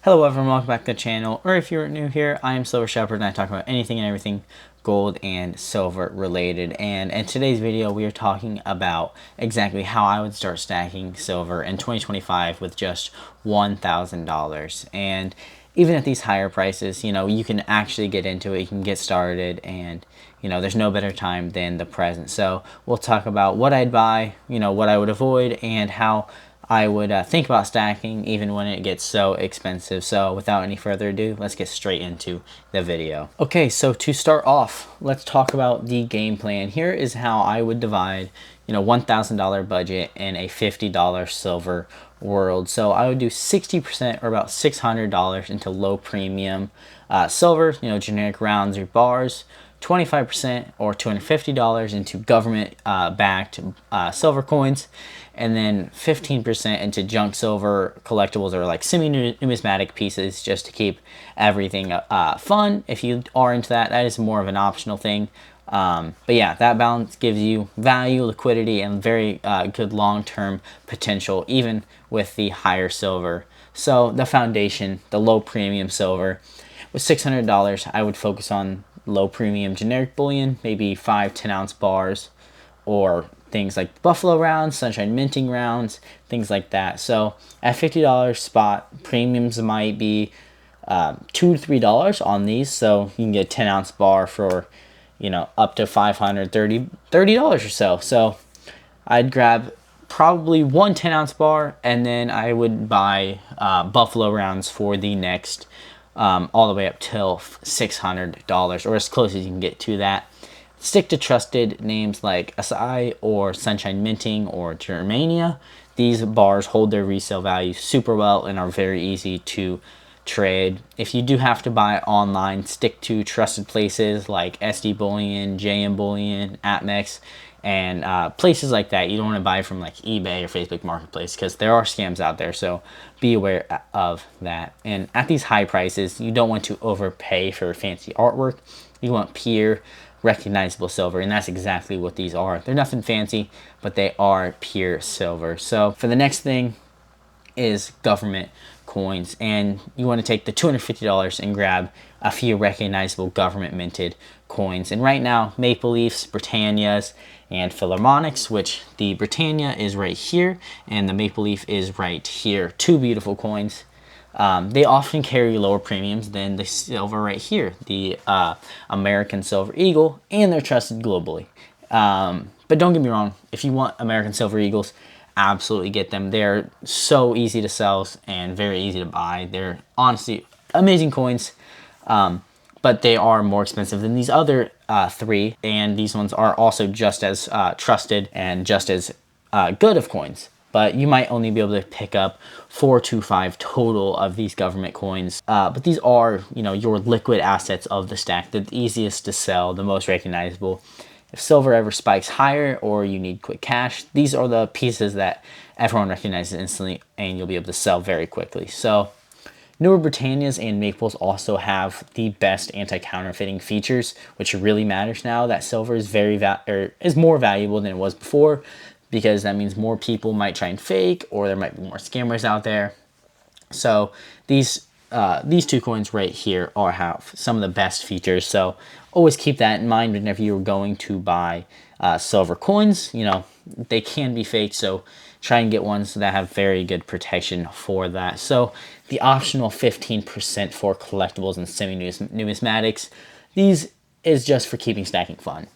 Hello everyone, welcome back to the channel, or if you're new here, I am Silver Shepherd and I talk about anything and everything gold and silver related. And in today's video, we are talking about exactly how I would start stacking silver in 2025 with just $1,000. And even at these higher prices, you can actually get into it, you can get started, and there's no better time than the present. So we'll talk about what I'd buy, what I would avoid, and how I would think about stacking even when it gets so expensive. So without any further ado, let's get straight into the video. Okay, so to start off, let's talk about the game plan. Here is how I would divide, $1,000 budget in a $50 silver world. So I would do 60% or about $600 into low premium silver, generic rounds or bars. 25% or $250 into government backed silver coins, and then 15% into junk silver collectibles or like semi-numismatic pieces, just to keep everything fun. If you are into that, that is more of an optional thing. But yeah, that balance gives you value, liquidity, and very good long-term potential, even with the higher silver. So the foundation, the low premium silver, with $600, I would focus on low premium generic bullion, maybe 5-10 ounce bars, or things like buffalo rounds, sunshine minting rounds, things like that. So at $50 spot, premiums might be $2 to $3 on these. So you can get a 10 ounce bar for up to $530 or so. So I'd grab probably one 10 ounce bar, and then I would buy buffalo rounds for the next all the way up till $600, or as close as you can get to that. Stick to trusted names like SI or Sunshine Minting or Germania. These bars hold their resale value super well and are very easy to trade. If you do have to buy online, stick to trusted places like SD Bullion, JM Bullion, APMEX, and places like that. You don't want to buy from like eBay or Facebook Marketplace, because there are scams out there, so be aware of that. And at these high prices, you don't want to overpay for fancy artwork. You want pure, recognizable silver, and that's exactly what these are. They're nothing fancy, but they are pure silver. So for the next thing is government coins, and you want to take the $250 and grab a few recognizable government minted coins. And right now, Maple Leafs, Britannias, and Philharmonics, which the Britannia is right here and the Maple Leaf is right here. Two beautiful coins. They often carry lower premiums than the silver right here, the American Silver Eagle, and they're trusted globally. But don't get me wrong, if you want American Silver Eagles, absolutely get them. They're so easy to sell and very easy to buy. They're honestly amazing coins, but they are more expensive than these other three, and these ones are also just as trusted and just as good of coins. But you might only be able to pick up 4 to 5 total of these government coins. But these are, your liquid assets of the stack, the easiest to sell, the most recognizable. If silver ever spikes higher or you need quick cash, these are the pieces that everyone recognizes instantly, and you'll be able to sell very quickly. So newer Britannias and Maples also have the best anti-counterfeiting features, which really matters now that silver is is more valuable than it was before, because that means more people might try and fake, or there might be more scammers out there. So these two coins right here have some of the best features. So always keep that in mind whenever you're going to buy silver coins. They can be faked, so try and get ones that have very good protection for that. So the optional 15% for collectibles and semi-numismatics, these is just for keeping stacking fun.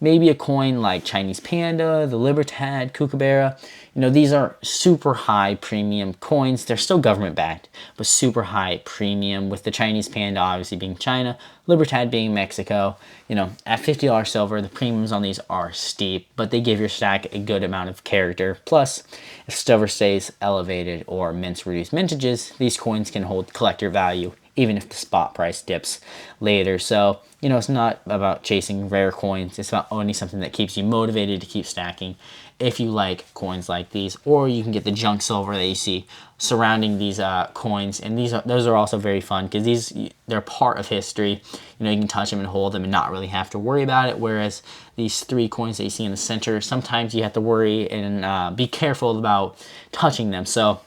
Maybe a coin like Chinese Panda, the Libertad, Kookaburra. These are super high premium coins. They're still government backed, but super high premium, with the Chinese Panda obviously being China, Libertad being Mexico. At $50 silver, the premiums on these are steep, but they give your stack a good amount of character. Plus, if silver stays elevated or mints reduce mintages, these coins can hold collector value even if the spot price dips later. So, it's not about chasing rare coins. It's about owning something that keeps you motivated to keep stacking if you like coins like these. Or you can get the junk silver that you see surrounding these coins. And those are also very fun, because they're part of history. You can touch them and hold them and not really have to worry about it. Whereas these three coins that you see in the center, sometimes you have to worry and be careful about touching them. So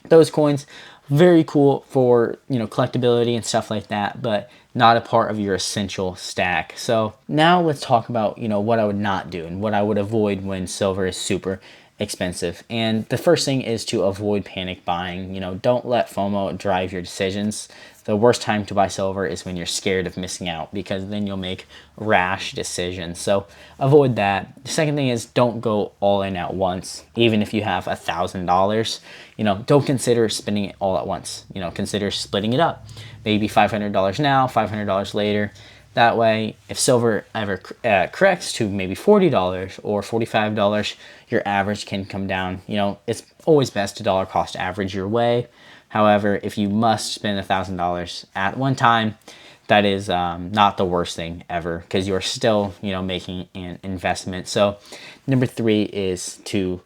those coins very cool for, collectability and stuff like that, but not a part of your essential stack. So now let's talk about, what I would not do and what I would avoid when silver is super expensive. And the first thing is to avoid panic buying. Don't let FOMO drive your decisions. The worst time to buy silver is when you're scared of missing out, because then you'll make rash decisions. So avoid that. The second thing is don't go all in at once. Even if you have $1,000, don't consider spending it all at once. Consider splitting it up. Maybe $500 now, $500 later. That way, if silver ever corrects to maybe $40 or $45, your average can come down. It's always best to dollar cost average your way. However, if you must spend $1,000 at one time, that is not the worst thing ever, because you're still, making an investment. So number 3 is to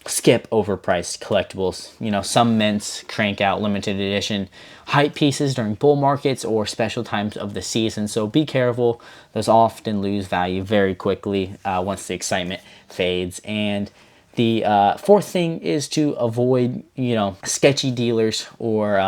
skip overpriced collectibles. Some mints crank out limited edition hype pieces during bull markets or special times of the season, so be careful. Those often lose value very quickly once the excitement fades. And the fourth thing is to avoid, sketchy dealers or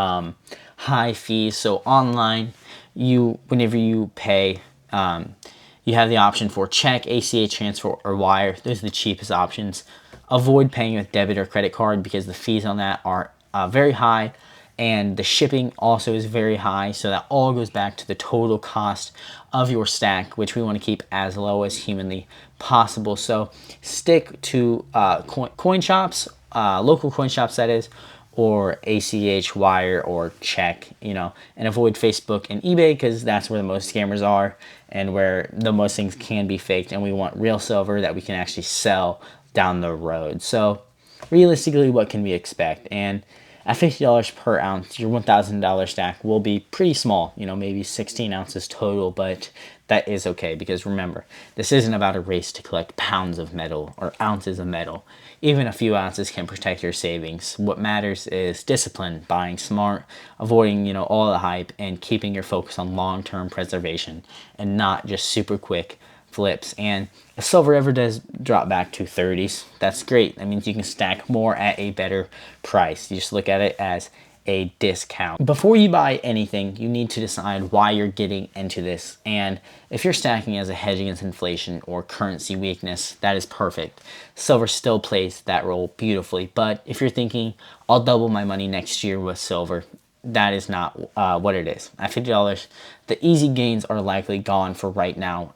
high fees. So online, whenever you pay, you have the option for check, ACH transfer, or wire. Those are the cheapest options. Avoid paying with debit or credit card, because the fees on that are very high, and the shipping also is very high. So that all goes back to the total cost of your stack, which we want to keep as low as humanly possible. So stick to coin shops, local coin shops that is, or ACH, wire, or check, and avoid Facebook and eBay, because that's where the most scammers are and where the most things can be faked, and we want real silver that we can actually sell down the road. So realistically, what can we expect? And at $50 per ounce, your $1,000 stack will be pretty small, maybe 16 ounces total, but that is okay, because remember, this isn't about a race to collect pounds of metal or ounces of metal. Even a few ounces can protect your savings. What matters is discipline, buying smart, avoiding, all the hype, and keeping your focus on long-term preservation and not just super quick flips. And if silver ever does drop back to 30s, that's great. That means you can stack more at a better price. You just look at it as a discount. Before you buy anything, you need to decide why you're getting into this. And if you're stacking as a hedge against inflation or currency weakness, that is perfect. Silver still plays that role beautifully. But if you're thinking, I'll double my money next year with silver, that is not what it is. At $50, the easy gains are likely gone for right now,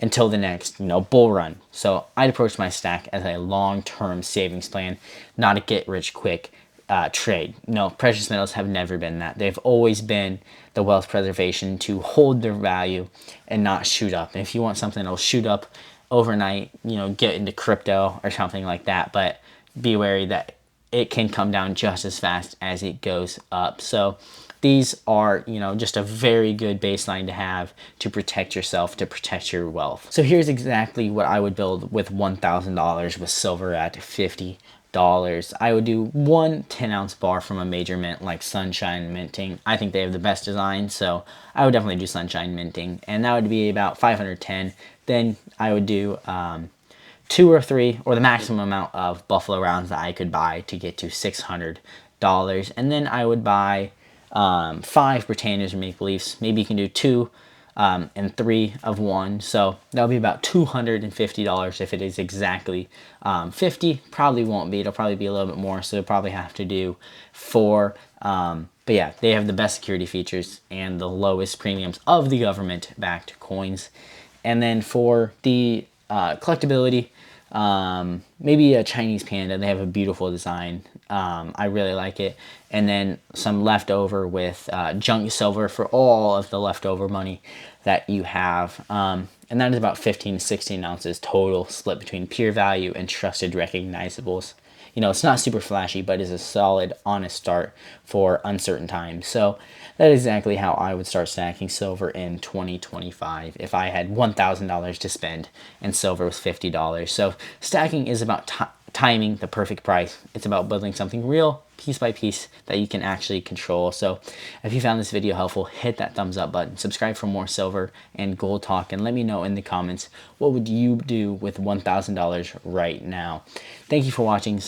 until the next, bull run. So I'd approach my stack as a long-term savings plan, not a get-rich-quick trade. Precious metals have never been that. They've always been the wealth preservation to hold their value and not shoot up. And if you want something that'll shoot up overnight, get into crypto or something like that. But be wary that it can come down just as fast as it goes up. So these are, just a very good baseline to have to protect yourself, to protect your wealth. So here's exactly what I would build with $1,000 with silver at $50. I would do one 10-ounce bar from a major mint like Sunshine Minting. I think they have the best design, so I would definitely do Sunshine Minting, and that would be about 510. Then I would do 2 or 3, or the maximum amount of Buffalo rounds that I could buy to get to $600. And then I would buy 5 Britannias or Maple Leafs. Maybe you can do 2 and 3 of one. So that'll be about $250 if it is exactly 50. Probably won't be. It'll probably be a little bit more. So you'll probably have to do 4. But yeah, they have the best security features and the lowest premiums of the government-backed coins. And then for the collectability, maybe a Chinese panda. They have a beautiful design. I really like it. And then some leftover with junk silver for all of the leftover money that you have. And that is about 15 to 16 ounces total, split between pure value and trusted recognizables. It's not super flashy, but is a solid, honest start for uncertain times. So that is exactly how I would start stacking silver in 2025 if I had $1,000 to spend and silver was $50. So stacking is about timing the perfect price. It's about building something real, piece by piece, that you can actually control. So if you found this video helpful, hit that thumbs up button, subscribe for more silver and gold talk, and let me know in the comments, what would you do with $1,000 right now? Thank you for watching.